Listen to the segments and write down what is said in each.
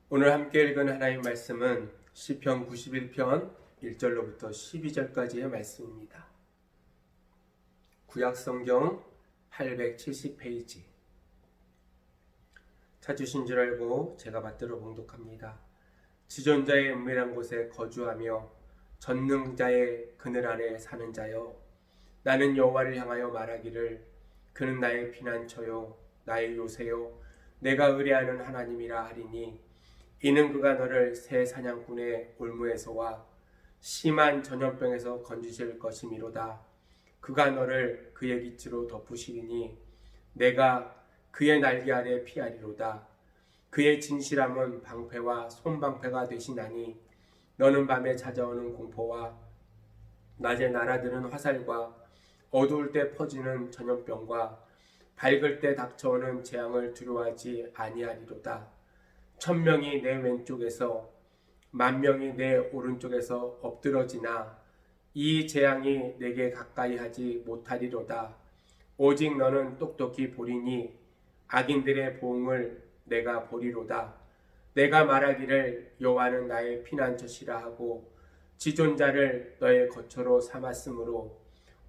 오늘 함께 읽은 하나님의 말씀은 시편 91편 1절로부터 12절까지의 말씀입니다. 구약성경 870페이지. 찾으신 줄 알고 제가 받들어 봉독합니다. 지존자의 은밀한 곳에 거주하며 전능자의 그늘 아래 사는 자여, 나는 여호와를 향하여 말하기를 그는 나의 피난처요 나의 요새요 내가 의뢰하는 하나님이라 하리니, 이는 그가 너를 새 사냥꾼의 올무에서와 심한 전염병에서 건지실 것이미로다. 그가 너를 그의 깃으로 덮으시리니 내가 그의 날개 아래 피하리로다. 그의 진실함은 방패와 손방패가 되시나니, 너는 밤에 찾아오는 공포와 낮에 날아드는 화살과 어두울 때 퍼지는 전염병과 밝을 때 닥쳐오는 재앙을 두려워하지 아니하리로다. 1000명이 내 왼쪽에서 10,000명이 내 오른쪽에서 엎드러지나 이 재앙이 내게 가까이 하지 못하리로다. 오직 너는 똑똑히 보리니 악인들의 보응을 내가 보리로다. 내가 말하기를 여호와는 나의 피난처시라 하고 지존자를 너의 거처로 삼았으므로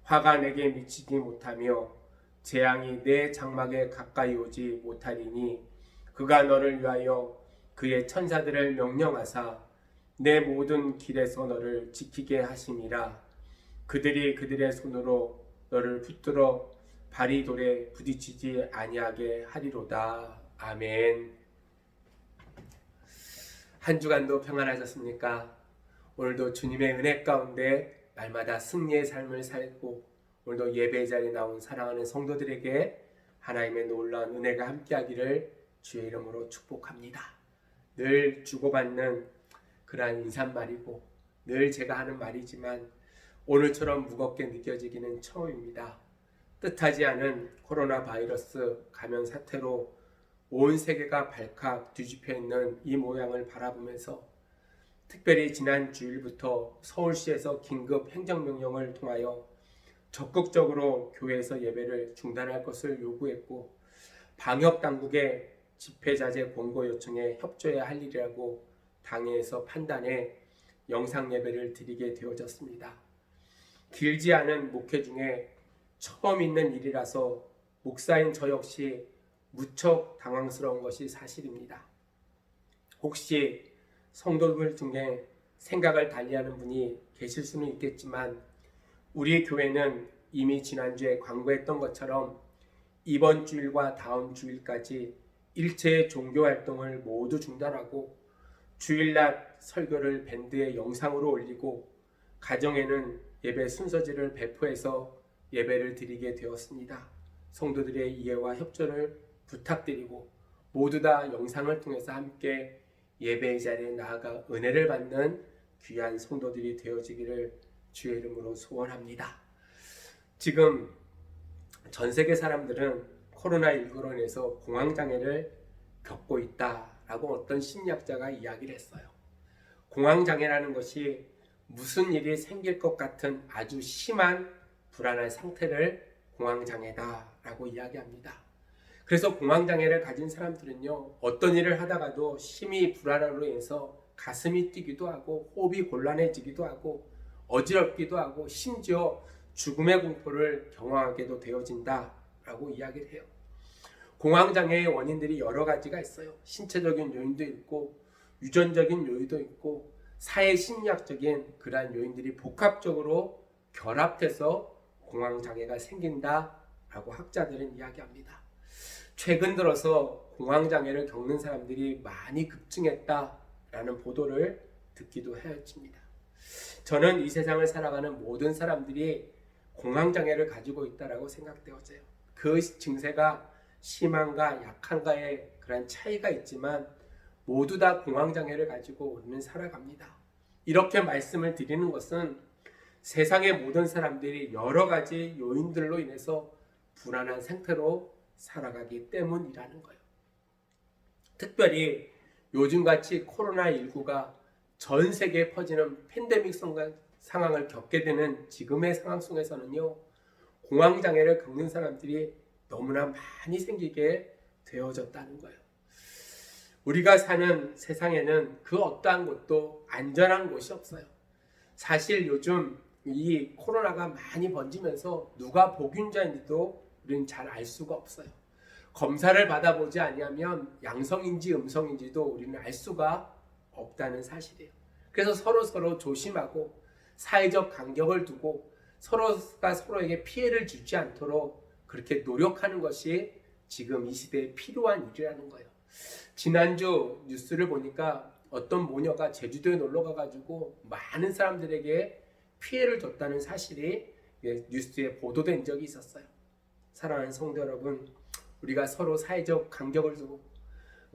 화가 내게 미치지 못하며 재앙이 내 장막에 가까이 오지 못하리니, 그가 너를 위하여 그의 천사들을 명령하사 내 모든 길에서 너를 지키게 하심이라. 그들이 그들의 손으로 너를 붙들어 발이 돌에 부딪히지 아니하게 하리로다. 아멘. 한 주간도 평안하셨습니까? 오늘도 주님의 은혜 가운데 날마다 승리의 삶을 살고, 오늘도 예배 자리에 나온 사랑하는 성도들에게 하나님의 놀라운 은혜가 함께하기를 주의 이름으로 축복합니다. 늘 주고받는 그러한 인사말이고 늘 제가 하는 말이지만 오늘처럼 무겁게 느껴지기는 처음입니다. 뜻하지 않은 코로나 바이러스 감염 사태로 온 세계가 발칵 뒤집혀 있는 이 모양을 바라보면서, 특별히 지난 주일부터 서울시에서 긴급 행정명령을 통하여 적극적으로 교회에서 예배를 중단할 것을 요구했고, 방역당국의 집회자제 권고 요청에 협조해야 할 일이라고 당회에서 판단해 영상 예배를 드리게 되어졌습니다. 길지 않은 목회 중에 처음 있는 일이라서 목사인 저 역시 무척 당황스러운 것이 사실입니다. 혹시 성도들 중에 생각을 달리하는 분이 계실 수는 있겠지만, 우리 교회는 이미 지난주에 광고했던 것처럼 이번 주일과 다음 주일까지 일체의 종교활동을 모두 중단하고 주일날 설교를 밴드의 영상으로 올리고 가정에는 예배 순서지를 배포해서 예배를 드리게 되었습니다. 성도들의 이해와 협조를 부탁드리고 모두 다 영상을 통해서 함께 예배의 자리에 나아가 은혜를 받는 귀한 성도들이 되어지기를 주의 이름으로 소원합니다. 지금 전 세계 사람들은 코로나19로 인해서 공황장애를 겪고 있다라고 어떤 심리학자가 이야기를 했어요. 공황장애라는 것이 무슨 일이 생길 것 같은 아주 심한 불안한 상태를 공황장애다라고 이야기합니다. 그래서 공황장애를 가진 사람들은요, 어떤 일을 하다가도 심히 불안함으로 인해서 가슴이 뛰기도 하고 호흡이 곤란해지기도 하고 어지럽기도 하고 심지어 죽음의 공포를 경험하게도 되어진다라고 이야기를 해요. 공황장애의 원인들이 여러 가지가 있어요. 신체적인 요인도 있고 유전적인 요인도 있고 사회심리학적인 그러한 요인들이 복합적으로 결합돼서 공황장애가 생긴다라고 학자들은 이야기합니다. 최근 들어서 공황장애를 겪는 사람들이 많이 급증했다라는 보도를 듣기도 하였습니다. 저는 이 세상을 살아가는 모든 사람들이 공황장애를 가지고 있다라고 생각되어져요. 그 증세가 심한가 약한가의 그런 차이가 있지만 모두 다 공황장애를 가지고 우리는 살아갑니다. 이렇게 말씀을 드리는 것은 세상의 모든 사람들이 여러 가지 요인들로 인해서 불안한 상태로 살아가기 때문이라는 거예요. 특별히 요즘같이 코로나19가 전 세계에 퍼지는 팬데믹 상황을 겪게 되는 지금의 상황 속에서는요, 공황장애를 겪는 사람들이 너무나 많이 생기게 되어졌다는 거예요. 우리가 사는 세상에는 그 어떠한 곳도 안전한 곳이 없어요. 사실 요즘 이 코로나가 많이 번지면서 누가 복균자인지도 우리는 잘 알 수가 없어요. 검사를 받아보지 아니하면 양성인지 음성인지도 우리는 알 수가 없다는 사실이에요. 그래서 서로 조심하고 사회적 간격을 두고 서로가 서로에게 피해를 주지 않도록 그렇게 노력하는 것이 지금 이 시대에 필요한 일이라는 거예요. 지난주 뉴스를 보니까 어떤 모녀가 제주도에 놀러 가가지고 많은 사람들에게 피해를 줬다는 사실이 뉴스에 보도된 적이 있었어요. 사랑하는 성도 여러분, 우리가 서로 사회적 간격을 두고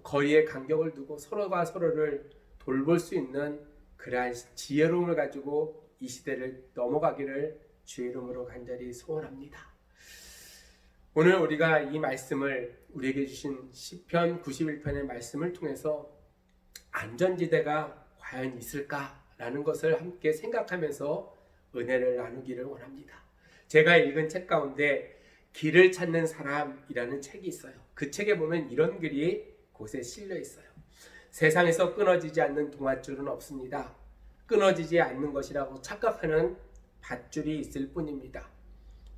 거리의 간격을 두고 서로가 서로를 돌볼 수 있는 그러한 지혜로움을 가지고 이 시대를 넘어가기를 주의 이름으로 간절히 소원합니다. 오늘 우리가 이 말씀을 우리에게 주신 시편 91편의 말씀을 통해서 안전지대가 과연 있을까라는 것을 함께 생각하면서 은혜를 나누기를 원합니다. 제가 읽은 책 가운데 길을 찾는 사람이라는 책이 있어요. 그 책에 보면 이런 글이 곳에 실려 있어요. 세상에서 끊어지지 않는 동아줄은 없습니다. 끊어지지 않는 것이라고 착각하는 밧줄이 있을 뿐입니다.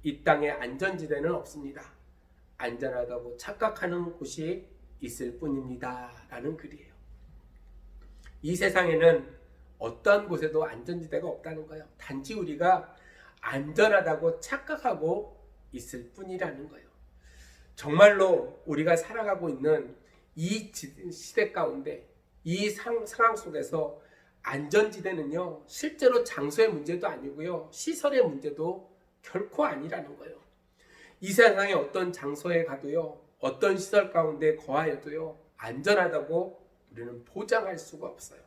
이 땅에 안전지대는 없습니다. 안전하다고 착각하는 곳이 있을 뿐입니다. 라는 글이에요. 이 세상에는 어떠한 곳에도 안전지대가 없다는 거예요. 단지 우리가 안전하다고 착각하고 있을 뿐이라는 거예요. 정말로 우리가 살아가고 있는 이 시대 가운데 이 상황 속에서 안전지대는요, 실제로 장소의 문제도 아니고요, 시설의 문제도 결코 아니라는 거예요. 이 세상에 어떤 장소에 가도요, 어떤 시설 가운데 거하여도요, 안전하다고 우리는 보장할 수가 없어요.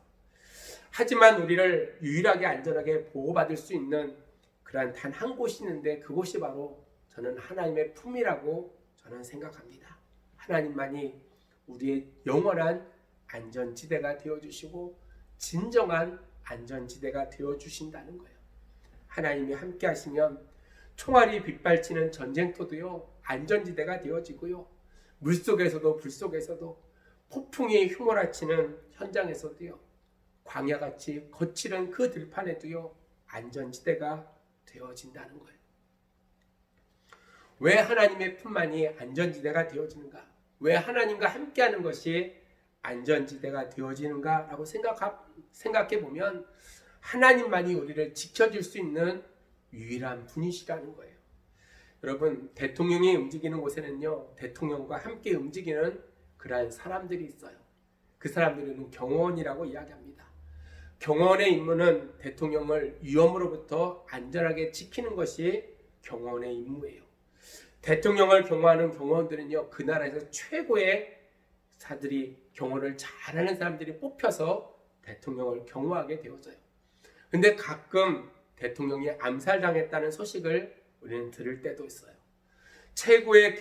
하지만 우리를 유일하게 안전하게 보호받을 수 있는 그러한 단 한 곳이 있는데 그곳이 바로 저는 하나님의 품이라고 저는 생각합니다. 하나님만이 우리의 영원한 안전지대가 되어주시고 진정한 안전지대가 되어주신다는 거예요. 하나님이 함께 하시면 총알이 빗발치는 전쟁터도요, 안전지대가 되어지고요, 물속에서도 불속에서도 폭풍이 휘몰아치는 현장에서도요, 광야같이 거칠은 그 들판에도요, 안전지대가 되어진다는 거예요. 왜 하나님의 품만이 안전지대가 되어지는가? 왜 하나님과 함께하는 것이 안전지대가 되어지는가? 라고 생각해 보면 하나님만이 우리를 지켜줄 수 있는 유일한 분이시라는 거예요. 여러분, 대통령이 움직이는 곳에는요, 대통령과 함께 움직이는 그러한 사람들이 있어요. 그 사람들은 경호원이라고 이야기합니다. 경호원의 임무는 대통령을 위험으로부터 안전하게 지키는 것이 경호원의 임무예요. 대통령을 경호하는 경호원들은요, 그 나라에서 최고의 사들이 경호를 잘하는 사람들이 뽑혀서 대통령을 경호하게 되어져요. 근데 가끔 대통령이 암살당했다는 소식을 우리는 들을 때도 있어요. 최고의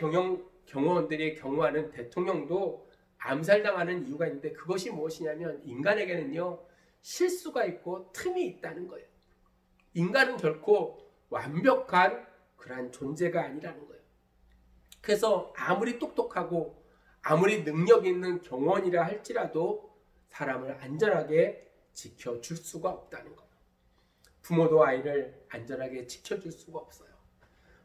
경호원들이 경호하는 대통령도 암살당하는 이유가 있는데 그것이 무엇이냐면 인간에게는요, 실수가 있고 틈이 있다는 거예요. 인간은 결코 완벽한 그러한 존재가 아니라는 거예요. 그래서 아무리 똑똑하고 아무리 능력 있는 경호원이라 할지라도 사람을 안전하게 지켜줄 수가 없다는 거예요. 부모도 아이를 안전하게 지켜줄 수가 없어요.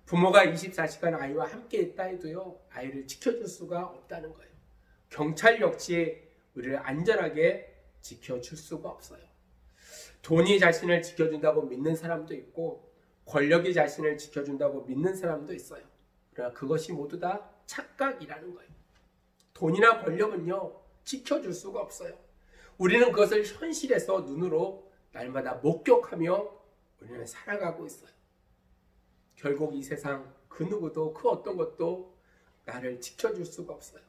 부모가 24시간 아이와 함께 있다 해도요, 아이를 지켜줄 수가 없다는 거예요. 경찰 역시 우리를 안전하게 지켜줄 수가 없어요. 돈이 자신을 지켜준다고 믿는 사람도 있고 권력이 자신을 지켜준다고 믿는 사람도 있어요. 그러나 그것이 모두 다 착각이라는 거예요. 돈이나 권력은요, 지켜줄 수가 없어요. 우리는 그것을 현실에서 눈으로 날마다 목격하며 우리는 살아가고 있어요. 결국 이 세상 그 누구도 그 어떤 것도 나를 지켜줄 수가 없어요.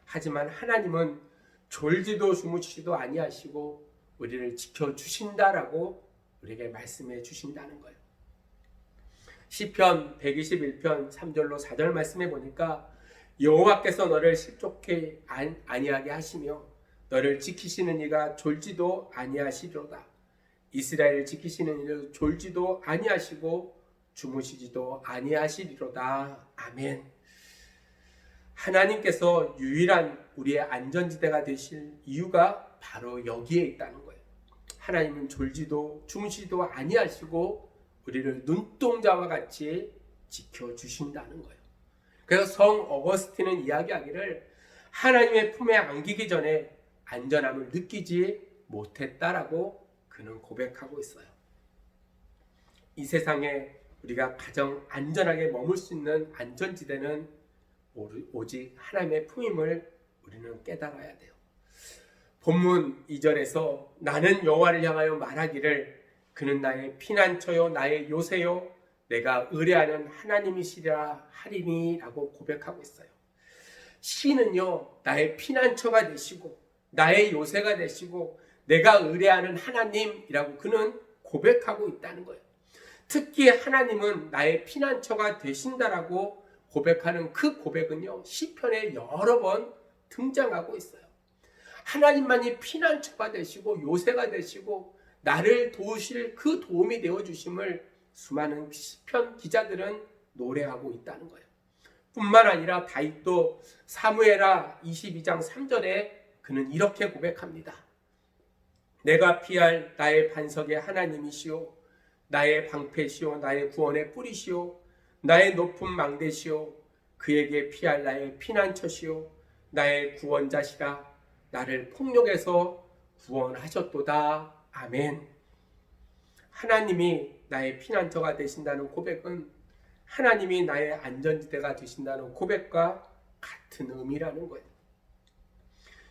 하지만 하나님은 졸지도 주무시지도 아니하시고 우리를 지켜주신다라고 우리에게 말씀해 주신다는 거예요. 시편 121편 3절로 4절 말씀해 보니까 여호와께서 너를 실족해 아니하게 하시며 너를 지키시는 이가 졸지도 아니하시리로다. 이스라엘을 지키시는 이를 졸지도 아니하시고 주무시지도 아니하시리로다. 아멘. 하나님께서 유일한 우리의 안전지대가 되실 이유가 바로 여기에 있다는 거예요. 하나님은 졸지도 주무시지도 아니하시고 우리를 눈동자와 같이 지켜주신다는 거예요. 그래서 성 어거스틴은 이야기하기를 하나님의 품에 안기기 전에 안전함을 느끼지 못했다라고 그는 고백하고 있어요. 이 세상에 우리가 가장 안전하게 머물 수 있는 안전지대는 오직 하나님의 품임을 우리는 깨달아야 돼요. 본문 2절에서 나는 여호와를 향하여 말하기를 그는 나의 피난처요 나의 요새요 내가 의뢰하는 하나님이시라 하리니라고 고백하고 있어요. 시인은요 나의 피난처가 되시고 나의 요새가 되시고 내가 의뢰하는 하나님이라고 그는 고백하고 있다는 거예요. 특히 하나님은 나의 피난처가 되신다라고 고백하는 그 고백은요 시편에 여러 번 등장하고 있어요. 하나님만이 피난처가 되시고 요새가 되시고 나를 도우실 그 도움이 되어주심을 수많은 시편 기자들은 노래하고 있다는 거예요. 뿐만 아니라 다윗도 사무엘하 22장 3절에 그는 이렇게 고백합니다. 내가 피할 나의 반석의 하나님이시오 나의 방패시오 나의 구원의 뿌리시오 나의 높은 망대시오 그에게 피할 나의 피난처시오 나의 구원자시라 나를 폭력에서 구원하셨도다. 아멘. 하나님이 나의 피난처가 되신다는 고백은 하나님이 나의 안전지대가 되신다는 고백과 같은 의미라는 거예요.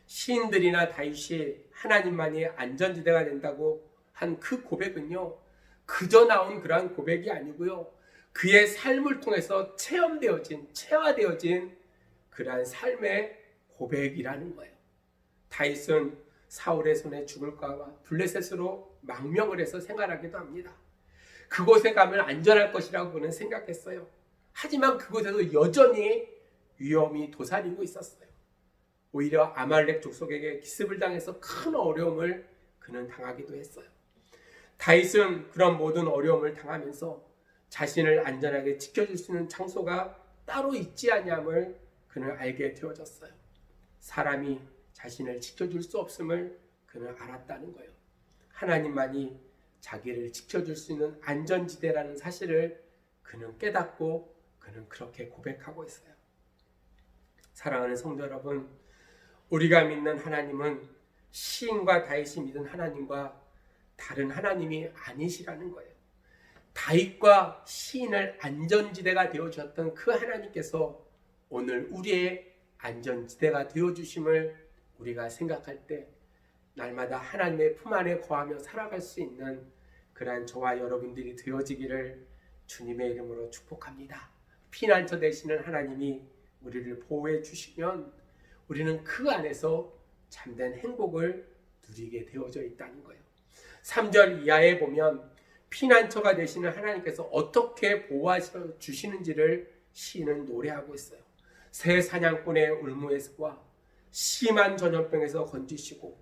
시인들이나 다윗이 하나님만이 안전지대가 된다고 한 그 고백은요 그저 나온 그러한 고백이 아니고요 그의 삶을 통해서 체화되어진 그러한 삶의 고백이라는 거예요. 다윗은 사울의 손에 죽을까봐 블레셋으로 망명을 해서 생활하기도 합니다. 그곳에 가면 안전할 것이라고 그는 생각했어요. 하지만 그곳에서 여전히 위험이 도사리고 있었어요. 오히려 아말렉 족속에게 기습을 당해서 큰 어려움을 그는 당하기도 했어요. 다윗은 그런 모든 어려움을 당하면서 자신을 안전하게 지켜줄 수 있는 장소가 따로 있지 아니함을 그는 알게 되어졌어요. 사람이 자신을 지켜줄 수 없음을 그는 알았다는 거예요. 하나님만이 자기를 지켜줄 수 있는 안전지대라는 사실을 그는 깨닫고 그는 그렇게 고백하고 있어요. 사랑하는 성도 여러분, 우리가 믿는 하나님은 시인과 다윗이 믿은 하나님과 다른 하나님이 아니시라는 거예요. 다윗과 시인을 안전지대가 되어주셨던 그 하나님께서 오늘 우리의 안전지대가 되어주심을 우리가 생각할 때 날마다 하나님의 품 안에 거하며 살아갈 수 있는 그러한 저와 여러분들이 되어지기를 주님의 이름으로 축복합니다. 피난처 되시는 하나님이 우리를 보호해 주시면 우리는 그 안에서 참된 행복을 누리게 되어져 있다는 거예요. 3절 이하에 보면 피난처가 되시는 하나님께서 어떻게 보호하셔 주시는지를 시인은 노래하고 있어요. 새 사냥꾼의 울무에서와 심한 전염병에서 건지시고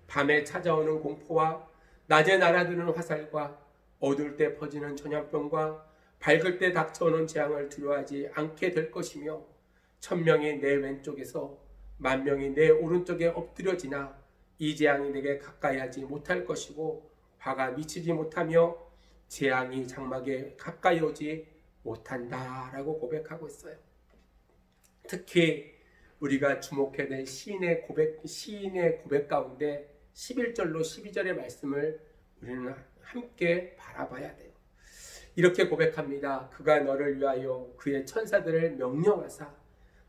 밤에 찾아오는 공포와 낮에 날아드는 화살과 어두울 때 퍼지는 전염병과 밝을 때 닥쳐오는 재앙을 두려워하지 않게 될 것이며 1000명이 내 왼쪽에서 10,000명이 내 오른쪽에 엎드려지나 이 재앙이 내게 가까이 하지 못할 것이고 화가 미치지 못하며 재앙이 장막에 가까이 오지 못한다라고 고백하고 있어요. 특히 우리가 주목해야 될 시인의 고백 가운데 11절로 12절의 말씀을 우리는 함께 바라봐야 돼요. 이렇게 고백합니다. 그가 너를 위하여 그의 천사들을 명령하사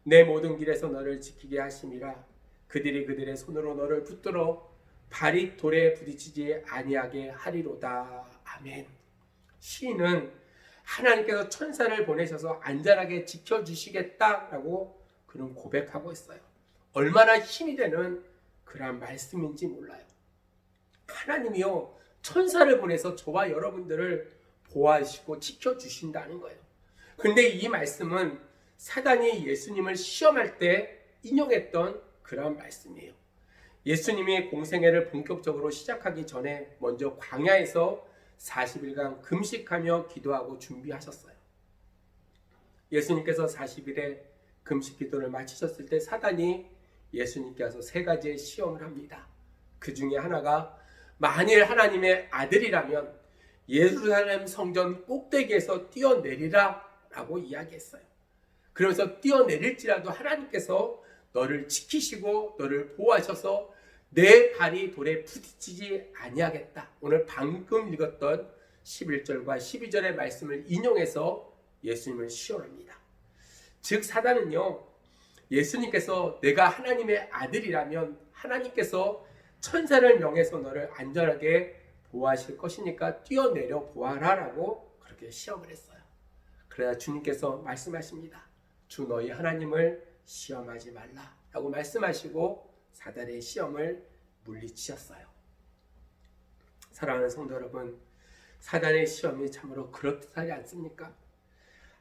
내 모든 길에서 너를 지키게 하심이라. 그들이 그들의 손으로 너를 붙들어 발이 돌에 부딪히지 아니하게 하리로다. 아멘. 시인은 하나님께서 천사를 보내셔서 안전하게 지켜주시겠다라고 그는 고백하고 있어요. 얼마나 힘이 되는 그런 말씀인지 몰라요. 하나님이요 천사를 보내서 저와 여러분들을 보호하시고 지켜주신다는 거예요. 그런데 이 말씀은 사단이 예수님을 시험할 때 인용했던 그런 말씀이에요. 예수님이 공생애를 본격적으로 시작하기 전에 먼저 광야에서 40일간 금식하며 기도하고 준비하셨어요. 예수님께서 40일에 금식 기도를 마치셨을 때 사단이 예수님께서 세 가지의 시험을 합니다. 그 중에 하나가 만일 하나님의 아들이라면 예루살렘 성전 꼭대기에서 뛰어내리라 라고 이야기했어요. 그러면서 뛰어내릴지라도 하나님께서 너를 지키시고 너를 보호하셔서 내 발이 돌에 부딪히지 아니하겠다. 오늘 방금 읽었던 11절과 12절의 말씀을 인용해서 예수님을 시험합니다. 즉 사단은요, 예수님께서 내가 하나님의 아들이라면 하나님께서 천사를 명해서 너를 안전하게 보호하실 것이니까 뛰어내려 보아라 라고 그렇게 시험을 했어요. 그러나 주님께서 말씀하십니다. 주 너희 하나님을 시험하지 말라 라고 말씀하시고 사단의 시험을 물리치셨어요. 사랑하는 성도 여러분, 사단의 시험이 참으로 그렇듯하지 않습니까?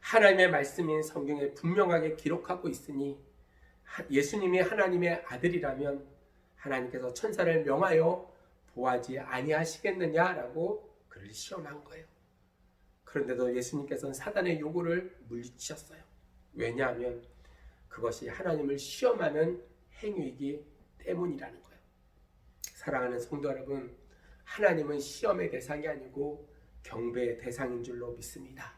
하나님의 말씀인 성경에 분명하게 기록하고 있으니 예수님이 하나님의 아들이라면 하나님께서 천사를 명하여 보호하지 아니하시겠느냐라고 그를 시험한 거예요. 그런데도 예수님께서는 사단의 요구를 물리치셨어요. 왜냐하면 그것이 하나님을 시험하는 행위이기 때문이라는 거예요. 사랑하는 성도 여러분, 하나님은 시험의 대상이 아니고 경배의 대상인 줄로 믿습니다.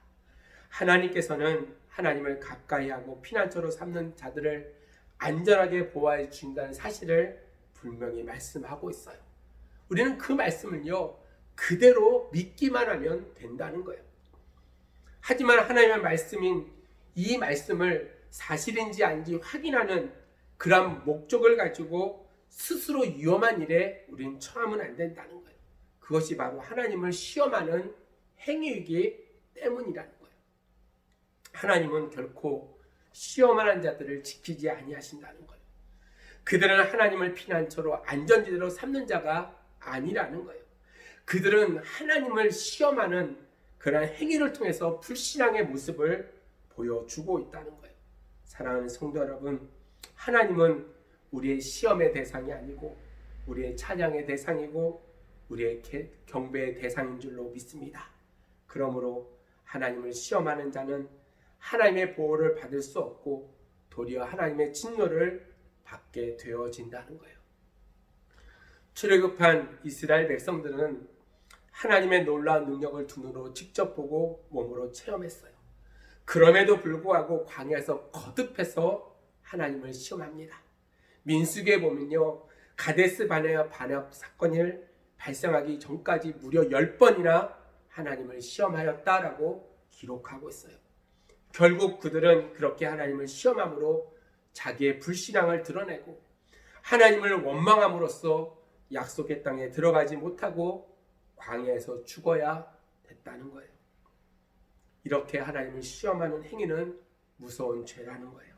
하나님께서는 하나님을 가까이 하고 피난처로 삼는 자들을 안전하게 보호해 주신다는 사실을 분명히 말씀하고 있어요. 우리는 그 말씀을요, 그대로 믿기만 하면 된다는 거예요. 하지만 하나님의 말씀인 이 말씀을 사실인지 아닌지 확인하는 그런 목적을 가지고 스스로 위험한 일에 우리는 처하면 안 된다는 거예요. 그것이 바로 하나님을 시험하는 행위이기 때문이라는 거예요. 하나님은 결코 시험하는 자들을 지키지 아니하신다는 거예요. 그들은 하나님을 피난처로 안전지대로 삼는 자가 아니라는 거예요. 그들은 하나님을 시험하는 그러한 행위를 통해서 불신앙의 모습을 보여주고 있다는 거예요. 사랑하는 성도 여러분, 하나님은 우리의 시험의 대상이 아니고 우리의 찬양의 대상이고 우리의 경배의 대상인 줄로 믿습니다. 그러므로 하나님을 시험하는 자는 하나님의 보호를 받을 수 없고 도리어 하나님의 진노를 받게 되어진다는 거예요. 출애굽한 이스라엘 백성들은 하나님의 놀라운 능력을 두 눈으로 직접 보고 몸으로 체험했어요. 그럼에도 불구하고 광야에서 거듭해서 하나님을 시험합니다. 민수기에 보면요, 가데스 바네아 반역 사건이 발생하기 전까지 무려 10번이나 하나님을 시험하였다라고 기록하고 있어요. 결국 그들은 그렇게 하나님을 시험함으로 자기의 불신앙을 드러내고 하나님을 원망함으로써 약속의 땅에 들어가지 못하고 광야에서 죽어야 됐다는 거예요. 이렇게 하나님을 시험하는 행위는 무서운 죄라는 거예요.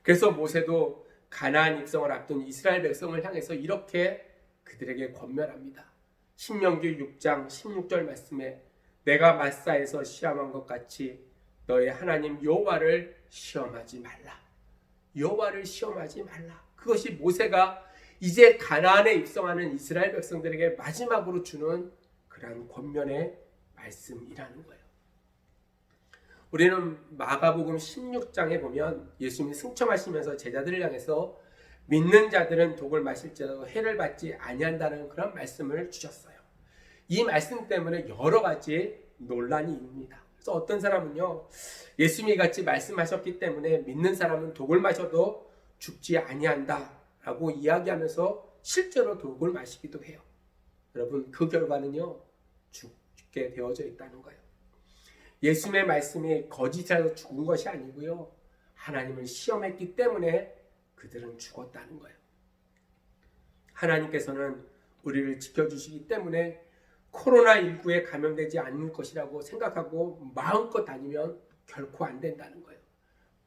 그래서 모세도 가나안 입성을 앞둔 이스라엘 백성을 향해서 이렇게 그들에게 권면합니다. 신명기 6장 16절 말씀에 내가 마사에서 시험한 것 같이 너의 하나님 여호와를 시험하지 말라. 여호와를 시험하지 말라. 그것이 모세가 이제 가나안에 입성하는 이스라엘 백성들에게 마지막으로 주는 그러한 권면의 말씀이라는 거예요. 우리는 마가복음 16장에 보면 예수님이 승천하시면서 제자들을 향해서 믿는 자들은 독을 마실지라도 해를 받지 아니한다는 그런 말씀을 주셨어요. 이 말씀 때문에 여러 가지 논란이 있습니다. 그래서 어떤 사람은요, 예수님이 같이 말씀하셨기 때문에 믿는 사람은 독을 마셔도 죽지 아니한다라고 이야기하면서 실제로 독을 마시기도 해요. 여러분, 그 결과는요, 죽게 되어져 있다는 거예요. 예수님의 말씀이 거짓이라서 죽은 것이 아니고요, 하나님을 시험했기 때문에 그들은 죽었다는 거예요. 하나님께서는 우리를 지켜주시기 때문에 코로나19에 감염되지 않을 것이라고 생각하고 마음껏 다니면 결코 안 된다는 거예요.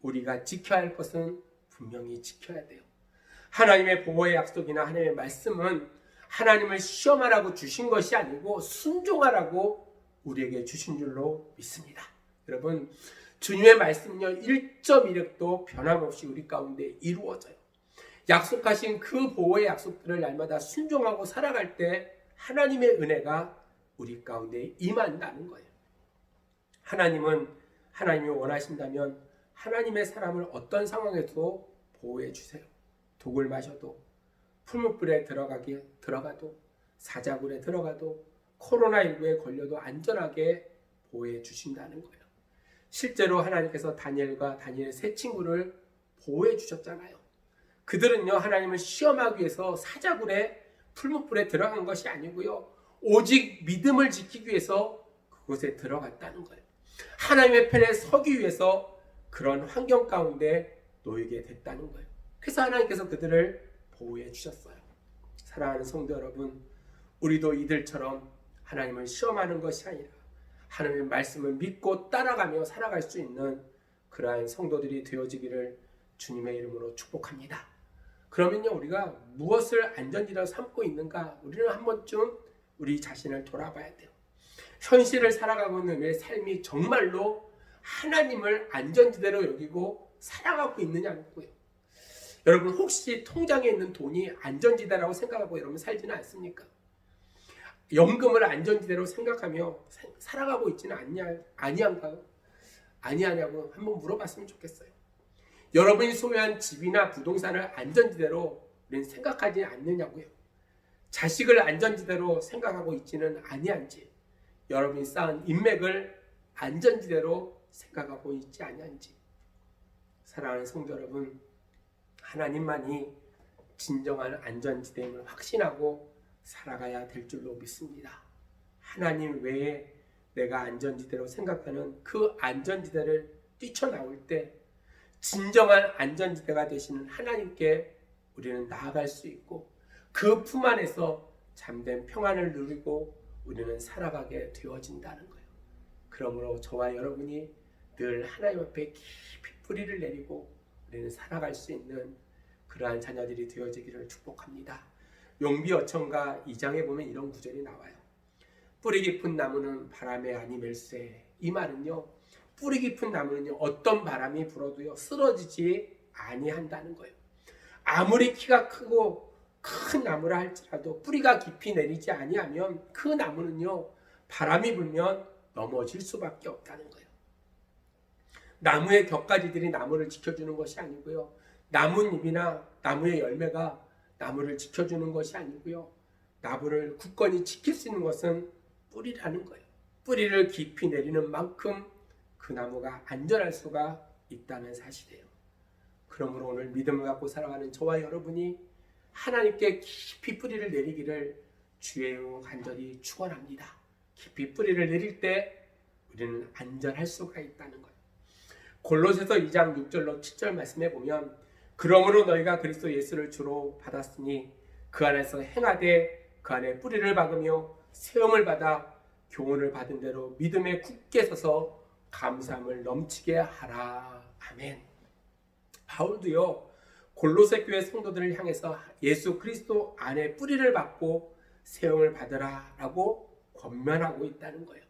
우리가 지켜야 할 것은 분명히 지켜야 돼요. 하나님의 보호의 약속이나 하나님의 말씀은 하나님을 시험하라고 주신 것이 아니고 순종하라고 우리에게 주신 줄로 믿습니다. 여러분, 주님의 말씀은요, 1.1획도 변함없이 우리 가운데 이루어져요. 약속하신 그 보호의 약속들을 날마다 순종하고 살아갈 때 하나님의 은혜가 우리 가운데 임한다는 거예요. 하나님은 하나님이 원하신다면 하나님의 사람을 어떤 상황에도 보호해 주세요. 독을 마셔도, 풀무불에 들어가도, 사자굴에 들어가도, 코로나19에 걸려도 안전하게 보호해 주신다는 거예요. 실제로 하나님께서 다니엘과 다니엘의 세 친구를 보호해 주셨잖아요. 그들은요, 하나님을 시험하기 위해서 사자굴에 풀무불에 들어간 것이 아니고요, 오직 믿음을 지키기 위해서 그곳에 들어갔다는 거예요. 하나님의 편에 서기 위해서 그런 환경 가운데 놓이게 됐다는 거예요. 그래서 하나님께서 그들을 보호해 주셨어요. 사랑하는 성도 여러분, 우리도 이들처럼 하나님을 시험하는 것이 아니라 하나님의 말씀을 믿고 따라가며 살아갈 수 있는 그러한 성도들이 되어지기를 주님의 이름으로 축복합니다. 그러면요, 우리가 무엇을 안전지대로 삼고 있는가, 우리는 한 번쯤 우리 자신을 돌아봐야 돼요. 현실을 살아가고 있는 내 삶이 정말로 하나님을 안전지대로 여기고 살아가고 있느냐는 거예요. 여러분, 혹시 통장에 있는 돈이 안전지대라고 생각하고 여러분 살지는 않습니까? 연금을 안전지대로 생각하며 살아가고 있지는 아니한가요? 아니하냐고 한번 물어봤으면 좋겠어요. 여러분이 소유한 집이나 부동산을 안전지대로 우리는 생각하지 않느냐고요. 자식을 안전지대로 생각하고 있지는 아니한지, 여러분이 쌓은 인맥을 안전지대로 생각하고 있지 아니한지. 사랑하는 성도 여러분, 하나님만이 진정한 안전지대임을 확신하고 살아가야 될 줄로 믿습니다. 하나님 외에 내가 안전지대로 생각하는 그 안전지대를 뛰쳐나올 때 진정한 안전지대가 되시는 하나님께 우리는 나아갈 수 있고, 그 품 안에서 잠든 평안을 누리고 우리는 살아가게 되어진다는 거예요. 그러므로 저와 여러분이 늘 하나님 앞에 깊이 뿌리를 내리고 우리는 살아갈 수 있는 그러한 자녀들이 되어지기를 축복합니다. 용비 어천가 2장에 보면 이런 구절이 나와요. 뿌리 깊은 나무는 바람에 아니 멜세. 이 말은요, 뿌리 깊은 나무는요, 어떤 바람이 불어도요 쓰러지지 아니한다는 거예요. 아무리 키가 크고 큰 나무라 할지라도 뿌리가 깊이 내리지 아니하면 그 나무는요, 바람이 불면 넘어질 수밖에 없다는 거예요. 나무의 격가지들이 나무를 지켜주는 것이 아니고요, 나뭇잎이나 나무의 열매가 나무를 지켜주는 것이 아니고요, 나무를 굳건히 지킬 수 있는 것은 뿌리라는 거예요. 뿌리를 깊이 내리는 만큼 그 나무가 안전할 수가 있다는 사실이에요. 그러므로 오늘 믿음을 갖고 살아가는 저와 여러분이 하나님께 깊이 뿌리를 내리기를 주의 이름으로 간절히 축원합니다. 깊이 뿌리를 내릴 때 우리는 안전할 수가 있다는 거예요. 골로새서 2장 6절로 7절 말씀해 보면, 그러므로 너희가 그리스도 예수를 주로 받았으니 그 안에서 행하되 그 안에 뿌리를 박으며 세움을 받아 교훈을 받은 대로 믿음에 굳게 서서 감사함을 넘치게 하라. 아멘. 바울도요, 골로새 교회 성도들을 향해서 예수 그리스도 안에 뿌리를 박고 세움을 받으라 라고 권면하고 있다는 거예요.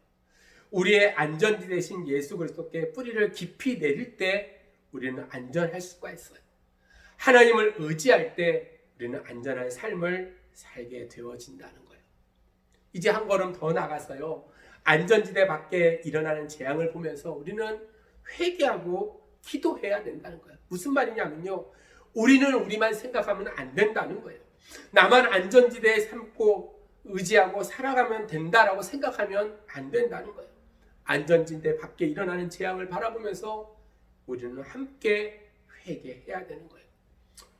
우리의 안전지 대신 예수 그리스도께 뿌리를 깊이 내릴 때 우리는 안전할 수가 있어요. 하나님을 의지할 때 우리는 안전한 삶을 살게 되어진다는 거예요. 이제 한 걸음 더 나가서요, 안전지대 밖에 일어나는 재앙을 보면서 우리는 회개하고 기도해야 된다는 거예요. 무슨 말이냐면요, 우리는 우리만 생각하면 안 된다는 거예요. 나만 안전지대에 삼고 의지하고 살아가면 된다라고 생각하면 안 된다는 거예요. 안전지대 밖에 일어나는 재앙을 바라보면서 우리는 함께 회개해야 되는 거예요.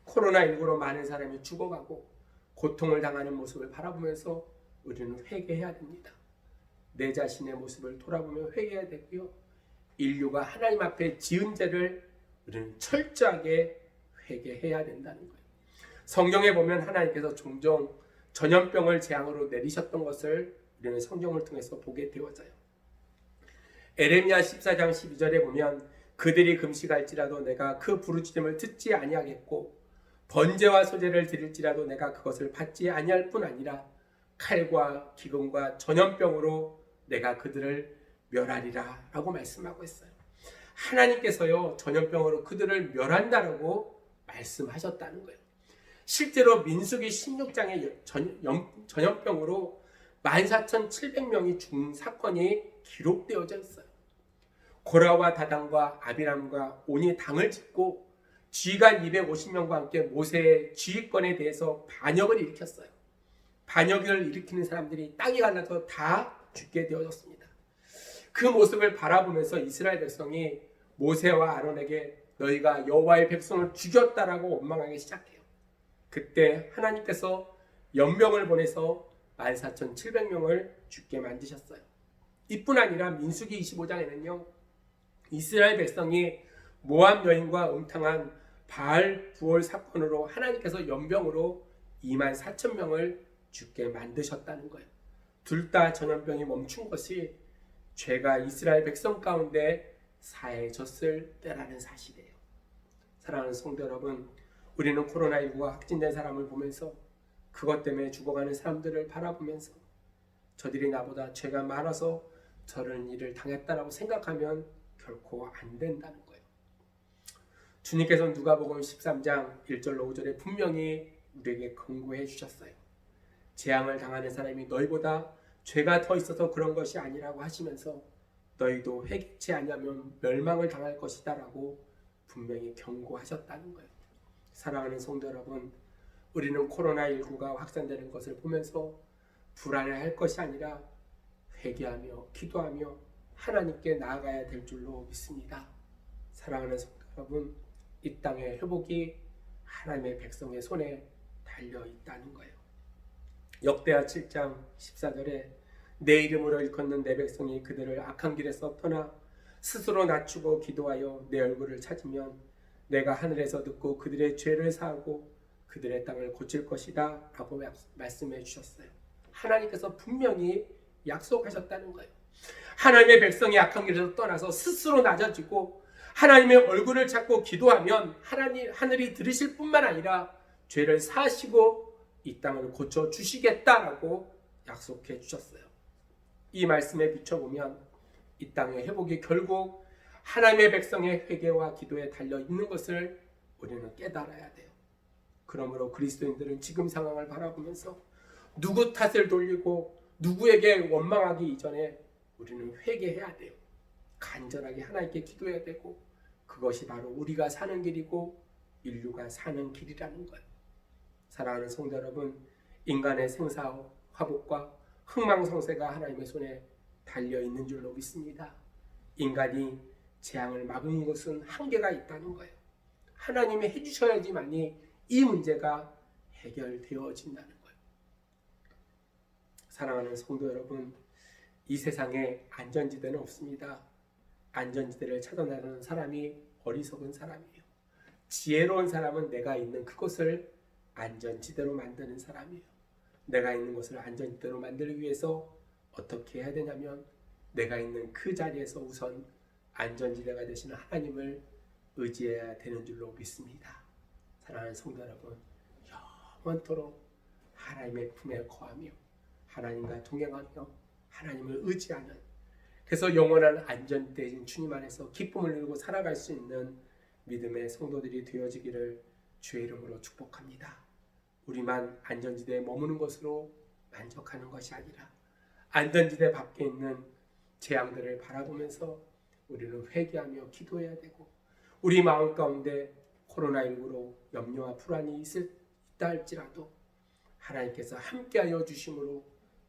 코로나19로 많은 사람이 죽어가고 고통을 당하는 모습을 바라보면서 우리는 회개해야 됩니다. 내 자신의 모습을 돌아보며 회개해야 되고요, 인류가 하나님 앞에 지은 죄를 우리는 철저하게 회개해야 된다는 거예요. 성경에 보면 하나님께서 종종 전염병을 재앙으로 내리셨던 것을 우리는 성경을 통해서 보게 되어져요. 에레미야 14장 12절에 보면, 그들이 금식할지라도 내가 그 부르짖음을 듣지 아니하겠고 번제와 소제를 드릴지라도 내가 그것을 받지 아니할 뿐 아니라 칼과 기근과 전염병으로 내가 그들을 멸하리라 라고 말씀하고 있어요. 하나님께서요, 전염병으로 그들을 멸한다라고 말씀하셨다는 거예요. 실제로 민수기 16장의 전염병으로 14,700명이 죽은 사건이 기록되어져 있어요. 고라와 다단과 아비람과 온이 당을 짓고 지휘관 250명과 함께 모세의 지휘권에 대해서 반역을 일으켰어요. 반역을 일으키는 사람들이 땅이 갈라서 다 죽게 되어졌습니다. 그 모습을 바라보면서 이스라엘 백성이 모세와 아론에게 너희가 여호와의 백성을 죽였다라고 원망하기 시작해요. 그때 하나님께서 연병을 보내서 14,700명을 죽게 만드셨어요. 이뿐 아니라 민수기 25장에는요. 이스라엘 백성이 모압 여인과 음탕한 바알 부올 사건으로 하나님께서 연병으로 24,000명을 죽게 만드셨다는 거예요. 둘 다 전염병이 멈춘 것이 죄가 이스라엘 백성 가운데 사해졌을 때라는 사실이에요. 사랑하는 성도 여러분, 우리는 코로나19가 확진된 사람을 보면서 그것 때문에 죽어가는 사람들을 바라보면서 저들이 나보다 죄가 많아서 저런 일을 당했다라고 생각하면 결코 안 된다는 거예요. 주님께서 누가복음 13장 1절로 5절에 분명히 우리에게 권고해 주셨어요. 재앙을 당하는 사람이 너희보다 죄가 더 있어서 그런 것이 아니라고 하시면서 너희도 회개치 아니하면 멸망을 당할 것이다 라고 분명히 경고하셨다는 거예요. 사랑하는 성도 여러분, 우리는 코로나19가 확산되는 것을 보면서 불안해할 것이 아니라 회개하며 기도하며 하나님께 나아가야 될 줄로 믿습니다. 사랑하는 성도 여러분, 이 땅의 회복이 하나님의 백성의 손에 달려 있다는 거예요. 역대하 7장 14절에 내 이름으로 일컫는 내 백성이 그들을 악한 길에서 떠나 스스로 낮추고 기도하여 내 얼굴을 찾으면 내가 하늘에서 듣고 그들의 죄를 사하고 그들의 땅을 고칠 것이다 라고 말씀해 주셨어요. 하나님께서 분명히 약속하셨다는 거예요. 하나님의 백성이 악한 길에서 떠나서 스스로 낮아지고 하나님의 얼굴을 찾고 기도하면 하늘이 들으실 뿐만 아니라 죄를 사하시고 이 땅을 고쳐주시겠다라고 약속해 주셨어요. 이 말씀에 비춰보면 이 땅의 회복이 결국 하나님의 백성의 회개와 기도에 달려 있는 것을 우리는 깨달아야 돼요. 그러므로 그리스도인들은 지금 상황을 바라보면서 누구 탓을 돌리고 누구에게 원망하기 이전에 우리는 회개해야 돼요. 간절하게 하나님께 기도해야 되고 그것이 바로 우리가 사는 길이고 인류가 사는 길이라는 거예요. 사랑하는 성도 여러분, 인간의 생사 화복과 흥망성쇠가 하나님의 손에 달려있는 줄로 믿습니다. 인간이 재앙을 막은 것은 한계가 있다는 거예요. 하나님이 해주셔야지만이 이 문제가 해결되어진다는 거예요. 사랑하는 성도 여러분, 이 세상에 안전지대는 없습니다. 안전지대를 찾아나가는 사람이 어리석은 사람이에요. 지혜로운 사람은 내가 있는 그곳을 안전지대로 만드는 사람이에요. 내가 있는 곳을 안전지대로 만들기 위해서 어떻게 해야 되냐면 내가 있는 그 자리에서 우선 안전지대가 되시는 하나님을 의지해야 되는 줄로 믿습니다. 사랑하는 성도 여러분, 영원토록 하나님의 품에 거하며 하나님과 동행하며 하나님을 의지하는, 그래서 영원한 안전대인 주님 안에서 기쁨을 누리고 살아갈 수 있는 믿음의 성도들이 되어지기를 주의 이름으로 축복합니다. 우리만 안전지대에 머무는 것으로 만족하는 것이 아니라 안전지대 밖에 있는 재앙들을 바라보면서 우리는 회개하며 기도해야 되고, 우리 마음 가운데 코로나19로 염려와 불안이 있다 할지라도 하나님께서 함께하여 주심으로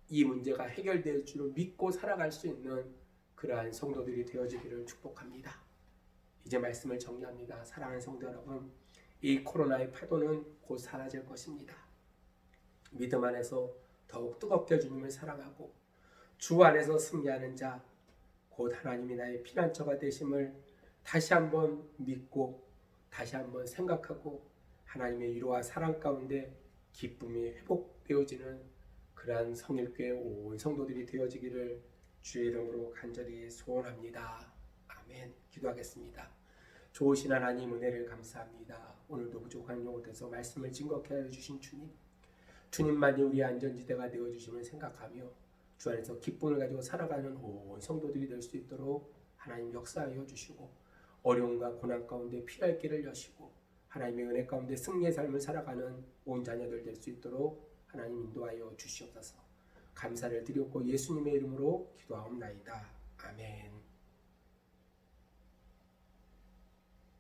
이 문제가 해결될 줄 믿고 살아갈 수 있는 그러한 성도들이 되어지기를 축복합니다. 이제 말씀을 정리합니다. 사랑하는 성도 여러분, 이 코로나의 파도는 곧 사라질 것입니다. 믿음 안에서 더욱 뜨겁게 주님을 사랑하고 주 안에서 승리하는 자, 곧 하나님이 나의 피난처가 되심을 다시 한번 믿고 다시 한번 생각하고 하나님의 위로와 사랑 가운데 기쁨이 회복되어지는 그러한 성일교회 온 성도들이 되어지기를 주의 이름으로 간절히 소원합니다. 아멘. 기도하겠습니다. 좋으신 하나님, 은혜를 감사합니다. 오늘도 부족한 영혼에서 말씀을 증거케 하여 주신 주님, 주님만이 우리의 안전지대가 되어주심을 생각하며 주 안에서 기쁨을 가지고 살아가는 온 성도들이 될 수 있도록 하나님 역사하여 주시고, 어려움과 고난 가운데 피할 길을 여시고 하나님의 은혜 가운데 승리의 삶을 살아가는 온 자녀들 될 수 있도록 하나님 인도하여 주시옵소서. 감사를 드렸고 예수님의 이름으로 기도하옵나이다. 아멘.